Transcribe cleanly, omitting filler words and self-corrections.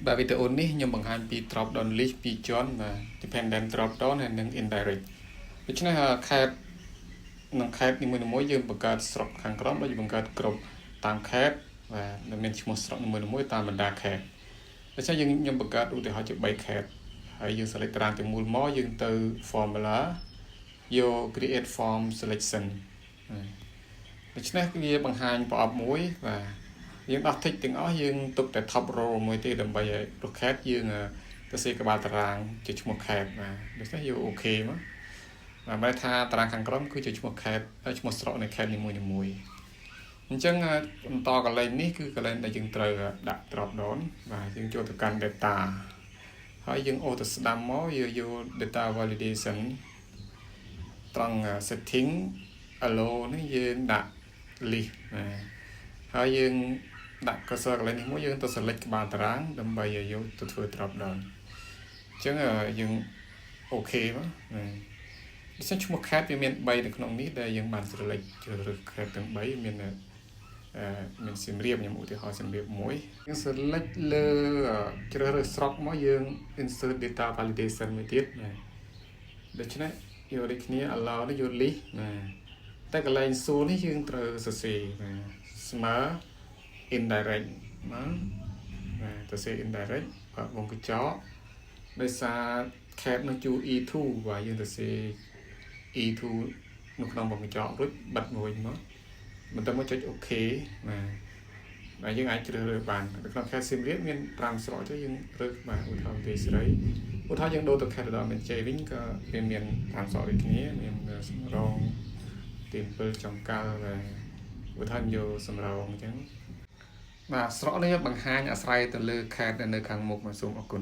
Và videoនេះខ្ញុំបង្ហាញពី drop down list ពីរជាន់ dependent drop down ហើយនិង indirect ដូច្នេះ khét នឹង khét នីមួយៗយើងបង្កើតស្រុកខាងក្រោមដូចបង្កើតក្រុមតាម khét បាទមានឈ្មោះស្រុកនីមួយៗតាមបណ្ដា khét ដូច្នេះខ្ញុំបង្កើតឧទាហរណ៍ជា3 khét ហើយយើង select តារាងទាំងមូលមកយើងទៅ formula យក create form selection ដូច្នេះវាបង្ហាញប្រអប់មួយបាទយើងដោះ tick ទាំងអស់យើងទុកតែ top row មួយទេដើម្បីឲ្យ khét យើងទៅសេក្បាលតារាងជាឈ្មោះ khét បាទដូច្នេះយើងអូខេមកបាទថាតារាងខាងក្រោមគឺជាឈ្មោះ khét ហើយឈ្មោះស្រុកនៃ khét នីមួយៗអញ្ចឹងបន្តកន្លែងនេះគឺកន្លែងដែលយើងត្រូវដាក់ drop down បាទយើងចូលទៅកាន់ data ហើយយើងអូទៅស្ដាំមកយក data validation ត្រង់ setting allow នេះយើងដាក់ list ហើយយើងដាក់ cursor កន្លែងនេះមួយយើងទៅ select ក្បាលតារាងដើម្បីឲ្យយកទៅធ្វើ drop down អញ្ចឹងយើងអូខេមកដូច្នេះឈ្មោះ khét វាមាន3នៅក្នុងនេះដែលយើងបាន select ជ្រើសរើស khét ទាំង3មានសៀមរាបខ្ញុំឧទាហរណ៍សៀមរាបមួយយើង select លើជ្រើសរើសស្រុកមកយើង insert data validation មួយទៀតដូច្នេះយកដូចគ្នា allow នេះយក list តែកន្លែងសួរនេះយើងត្រូវសរសេរស្មើ indirect ទៅសេ indirect បាទវងកញ្ចក់ដោយសារ khét នៅជួ e2 បាទយើងទៅសេ e2 នៅក្នុងវងកញ្ចក់រួចបិទមួយមកបន្តមកចុច OK បាទយើងអាចជ្រើសរើសបាននៅក្នុង khét សៀមរាបមាន5ស្រុកទៅយើងរើសបាទឧទាហរណ៍ប្រទេសសេរីឧទាហរណ៍យើងដូរទៅ khét ដល់មានជ័យវិញក៏វាមាន5ស្រុកដូចគ្នាមានសំរងទី7ចង្កាល់បាទឧទាហរណ៍យកសំរងអញ្ចឹងបាទស្រុកនេះបង្ហាញអាស្រ័យទៅលើ khét នៅខាងមុខសូមអរគុណ